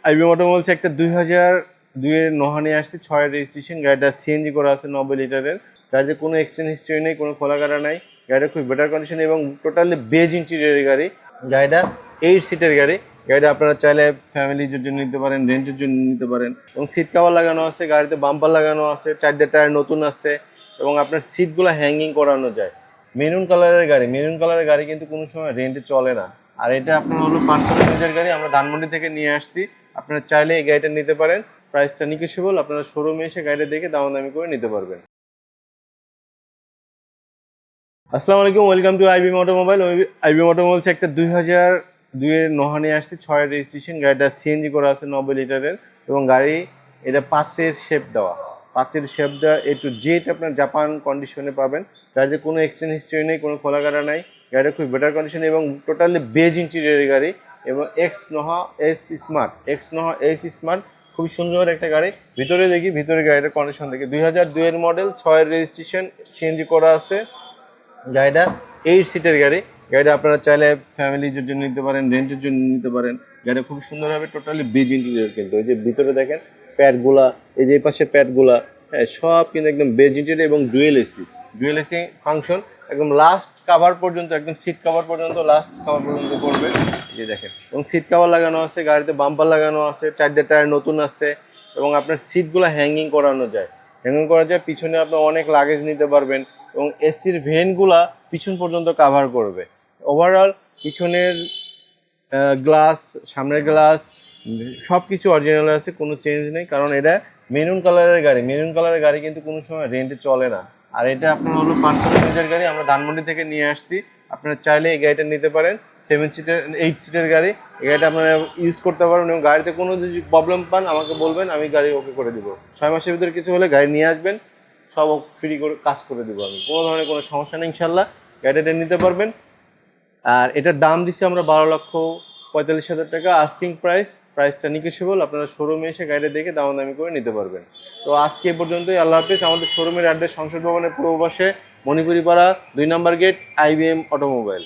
IBM automobiles একটা 2002 এর নোহা নিয়ে আসছে, 6 রেজিস্ট্রেশন। গাড়িটা সিএনজি করা আছে, 90 লিটারের। গাড়িতে কোনো এক্সচেঞ্জ হিস্ট্রি নেই, কোনো খোলা কাটা নাই। গাড়িটা খুব বেটার কন্ডিশন এবং টোটালি বেজ ইন্টেরিয়রের গাড়ি। গাড়িটা 8 সিটের গাড়ি। গাড়িটা আপনারা চাইলে ফ্যামিলির জন্য নিতে পারেন, রেন্টের জন্য নিতে পারেন। এবং সিট কভার লাগানো আছে, গাড়িতে বাম্পার লাগানো আছে, 4টা টায়ার নতুন আছে এবং আপনার সিটগুলো হ্যাঙ্গিং করানো যায়। মেরুন কালারের গাড়ি, মেরুন কালারের গাড়ি কিন্তু কোনো সময় রেন্টে চলে না। আর এটা আপনার হলো পার্সোনাল ইউজের গাড়ি, আমরা ধানমন্ডি থেকে নিয়ে আসছি। আপনারা চাইলে এই গাড়িটা নিতে পারেন, প্রাইসটা নিকেশেবল। আপনারা শোরুমে এসে গাড়িটা দেখে দামাদামি করে নিতে পারবেন। আসসালামু আলাইকুম, welcome to IBM automobile. IBM automobiles একটা 2002 এর নোহা নিয়ে আসছে, 6 রেজিস্ট্রেশন। গাড়িটা সিএনজি করা আছে, 90 লিটারের এবং গাড়ি এটা 5-এর শেপ দেওয়া। 5-এর শেপ দেওয়া A to Z আপনার জাপান কন্ডিশনে পাবেন। গাড়িতে কোনো এক্সচেঞ্জ হিস্ট্রি নেই, কোনো খোলা কাটা নাই। গাড়িটা খুব বেটার কন্ডিশন এবং টোটালি বেজ ইন্টেরিয়রের গাড়ি। এবং এক্স নোহা এস স্মার্ট খুবই সুন্দর একটা গাড়ি। ভিতরে দেখি, ভিতরে গাড়িটার কন্ডিশন দেখি। 2002 এর মডেল, 6 রেজিস্ট্রেশন, সিএনজি করা আছে। গাড়িটা 8 সিটের গাড়ি। গাড়িটা আপনারা চাইলে ফ্যামিলির জন্য নিতে পারেন, রেন্টের জন্য নিতে পারেন। গাড়িটা খুব সুন্দর হবে, টোটালি বেজ ইন্টেরিয়র কিন্তু। এই যে ভিতরে দেখেন প্যাডগুলা, এই যে পাশে প্যাডগুলা, হ্যাঁ সব কিন্তু একদম বেজ ইন্টেরিয়র এবং ডুয়েল এসি ফাংশন একদম লাস্ট কাভার পর্যন্ত, একদম সিট কাভার পর্যন্ত, লাস্ট কাভার পর্যন্ত করবে। এই যে দেখেন, এবং সিট কাভার লাগানো আছে, গাড়িতে বাম্পার লাগানো আছে, 4টা টায়ার নতুন আছে এবং আপনার সিটগুলো হ্যাঙ্গিং করানো যায়। হ্যাঙ্গিং করা যায়, পিছনে আপনি অনেক লাগেজ নিতে পারবেন এবং এসির ভেন্টগুলা পিছন পর্যন্ত কাভার করবে। ওভারঅল পিছনের গ্লাস, সামনের গ্লাস সব কিছু অরিজিনাল আছে, কোনো চেঞ্জ নেই। কারণ এটা মেরুন কালারের গাড়ি, মেরুন কালারের গাড়ি কিন্তু কোনো সময় রেন্টে চলে না। আর এটা আপনার হলো পার্সোনাল ইউজের গাড়ি, আমরা ধানমন্ডি থেকে নিয়ে আসছি। আপনারা চাইলে এই গাড়িটা নিতে পারেন। 8 সিটের গাড়ি। এই গাড়িটা আপনারা ইউজ করতে পারবেন এবং গাড়িতে কোনো যদি প্রবলেম পান আমাকে বলবেন, আমি গাড়ি ওকে করে দিব। 6 মাসের ভিতরে কিছু হলে গাড়ি নিয়ে আসবেন, সব ফ্রি করে কাজ করে দেবো আমি, কোনো ধরনের কোনো সমস্যা নেই। ইনশাল্লাহ গাড়িটা নিতে পারবেন। আর এটার দাম দিচ্ছি আমরা 12,45,000 টাকা আস্কিং প্রাইসটা নিকেশেবল। আপনারা শোরুমে এসে গাড়িটা দেখে দামাদামি করে নিতে পারবেন। তো আজকে এ পর্যন্তই, আল্লাহ হাফিজ। আমাদের শোরুমের অ্যাড্রেস সংসদ ভবনের পূর্ব পাশে, মণিপুরি পাড়া, 2 নম্বর গেট, আইবিএম অটোমোবাইল।